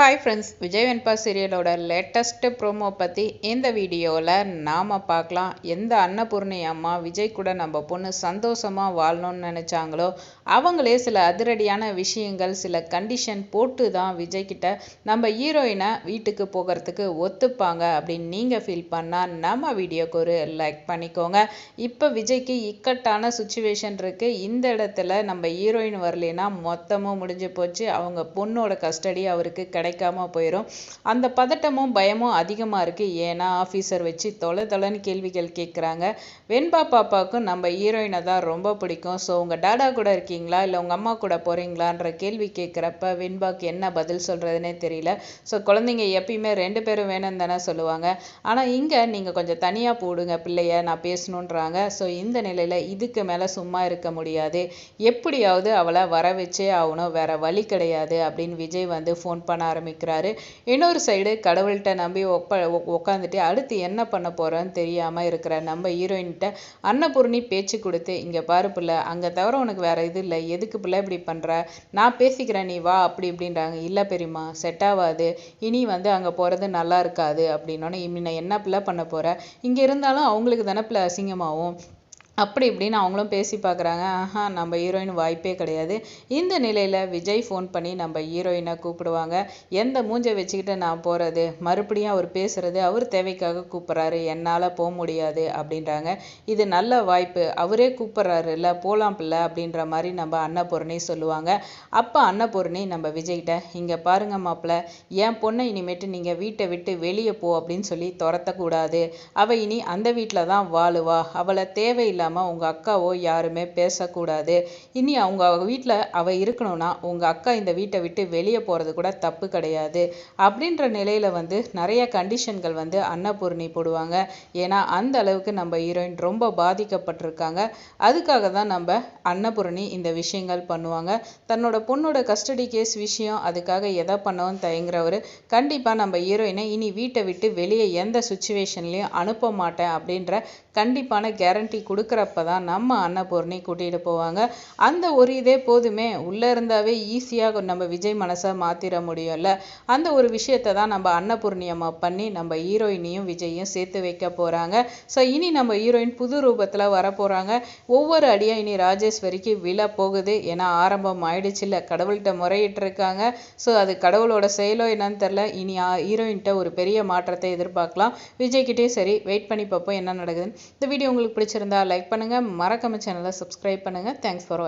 Hi friends, Vijay வெண்பா சீரியலோட latest promo பற்றி இந்த வீடியோவில் நாம் பார்க்கலாம். எந்த அன்னபூர்ணி அம்மா விஜய் கூட நம்ம பொண்ணு சந்தோஷமாக வாழணும்னு நினச்சாங்களோ அவங்களே சில அதிரடியான விஷயங்கள், சில கண்டிஷன் போட்டு தான் விஜய்கிட்ட நம்ம ஹீரோயினை வீட்டுக்கு போகிறதுக்கு ஒத்துப்பாங்க அப்படின்னு நீங்கள் ஃபீல் பண்ணால் நம்ம வீடியோக்கு ஒரு லைக் பண்ணிக்கோங்க. இப்போ விஜய்க்கு இக்கட்டான சுச்சுவேஷன் இருக்குது. இந்த இடத்துல நம்ம ஹீரோயின் வரலைன்னா மொத்தமும் முடிஞ்சு போச்சு. அவங்க பொண்ணோட கஸ்டடி அவருக்கு கிடைக்காம போயிடும். அந்த பதட்டமும் பயமும் அதிகமாக இருக்குது. ஏன்னா ஆஃபீஸர் வச்சு தொலைன்னு கேள்விகள் கேட்குறாங்க. வெண்பா பாப்பாவுக்கும் நம்ம ஹீரோயினை தான் ரொம்ப பிடிக்கும். ஸோ உங்கள் டாடா கூட இருக்கீங்களா இல்லை உங்கள் அம்மா கூட போகிறீங்களான்ற கேள்வி கேட்குறப்ப வெண்பாக்கு என்ன பதில் சொல்கிறதுனே தெரியல. ஸோ குழந்தைங்க எப்பயுமே 2 பேரும் வேணும்னு தானே சொல்லுவாங்க. ஆனால் இங்கே நீங்கள் கொஞ்சம் தனியாக போடுங்க பிள்ளைய, நான் பேசணுன்றாங்க. ஸோ இந்த நிலையில் இதுக்கு மேலே சும்மா இருக்க முடியாது, எப்படியாவது அவளை வர வச்சே ஆகணும், வேற வழி கிடையாது அப்படின்னு விஜய் வந்து ஃபோன் பண்ண ஆரம்பிக்கிறாரு. இன்னொரு சைடு கடவுள்கிட்ட நம்பி உட்காந்துட்டு அடுத்து என்ன பண்ண போறோன்னு தெரியாம இருக்கிற நம்ம ஹீரோயின்கிட்ட அன்னபூர்ணி பேச்சு கொடுத்து, இங்க பாரு பிள்ளை, அங்க தவிர உனக்கு வேற இது இல்லை, எதுக்கு பிள்ளை இப்படி பண்ற, நான் பேசிக்கிறேன், நீ வா அப்படி இப்படின்றாங்க. இல்லை பெரியம்மா, செட் ஆகாது, இனி வந்து அங்கே போகிறது நல்லா இருக்காது அப்படின்னோடனே, நான் என்ன பிள்ளை பண்ண போற, இங்கே இருந்தாலும் அவங்களுக்கு தானே பிள்ளை அசிங்கமாகும் அப்படி இப்படின்னு அவங்களும் பேசி பார்க்குறாங்க. நம்ம ஹீரோயின் வாய்ப்பே கிடையாது. இந்த நிலையில் விஜய் ஃபோன் பண்ணி நம்ம ஹீரோயினை கூப்பிடுவாங்க. எந்த மூஞ்சை வச்சுக்கிட்டு நான் போகிறது, மறுபடியும் அவர் பேசுகிறது, அவர் தேவைக்காக கூப்பிட்றாரு, என்னால் போக முடியாது அப்படின்றாங்க. இது நல்ல வாய்ப்பு, அவரே கூப்பிட்றாரு இல்லை, போகலாம் பிள்ளை அப்படின்ற மாதிரி நம்ம அன்னபூர்ணி சொல்லுவாங்க. அப்போ அன்னபூர்ணி நம்ம விஜய்கிட்ட, இங்கே பாருங்க மாப்பிள்ள, என் பொண்ணை இனிமேட்டு நீங்கள் வீட்டை விட்டு வெளியே போ அப்படின்னு சொல்லி துரத்தக்கூடாது. அவள் இனி அந்த வீட்டில் தான் வாழுவா, அவளை தேவையில்லை உங்க அக்காவோ யாருமே பேசக்கூடாது. இனி அவங்க வீட்டில் அவ இருக்கணும்னா உங்க அக்கா இந்த வீட்டை விட்டு வெளியே போறது கூட தப்பு கிடையாது அப்படின்ற நிலையில வந்து நிறைய கண்டிஷன்கள் வந்து அன்னபூர்ணி போடுவாங்க. ஏன்னா அந்த அளவுக்கு நம்ம ஹீரோயின் ரொம்ப பாதிக்கப்பட்டிருக்காங்க. அதுக்காக தான் நம்ம அன்னபூர்ணி இந்த விஷயங்கள் பண்ணுவாங்க. தன்னோட பொண்ணோட கஸ்டடி கேஸ் விஷயம், அதுக்காக எதை பண்ணவும் தயங்குறவர் கண்டிப்பா நம்ம ஹீரோயினை இனி வீட்டை விட்டு வெளியே எந்த சுச்சுவேஷன்லயும் அனுப்ப மாட்டேன் அப்படின்ற கண்டிப்பான கேரண்டி கொடுக்குறப்பதான் நம்ம அன்னபூர்ணி கூட்டிகிட்டு போவாங்க. அந்த ஒரு இதே போதுமே, உள்ளே இருந்தாவே ஈஸியாக நம்ம விஜய் மனசை மாற்றிட முடியும்ல. அந்த ஒரு விஷயத்தை தான் நம்ம அன்னபூர்ணி அம்மா பண்ணி நம்ம ஹீரோயினையும் விஜயையும் சேர்த்து வைக்க போகிறாங்க. ஸோ இனி நம்ம ஹீரோயின் புது ரூபத்தில் வரப்போகிறாங்க. ஒவ்வொரு அடியாக இனி ராஜேஸ்வரிக்கு விழ போகுது. ஏன்னா ஆரம்பம் ஆயிடுச்சு இல்லை, கடவுள்கிட்ட முறையிட்டு இருக்காங்க. ஸோ அது கடவுளோட செயலோ என்னன்னு தெரில. இனி ஹீரோயின்கிட்ட ஒரு பெரிய மாற்றத்தை எதிர்பார்க்கலாம். விஜய்கிட்டேயும் சரி, வெயிட் பண்ணி பார்ப்போம் என்ன நடக்குதுன்னு. இந்த வீடியோ உங்களுக்கு பிடிச்சிருந்தா லைக் பண்ணுங்க, மறக்காம சேனலை சப்ஸ்கிரைப் பண்ணுங்க. Thanks for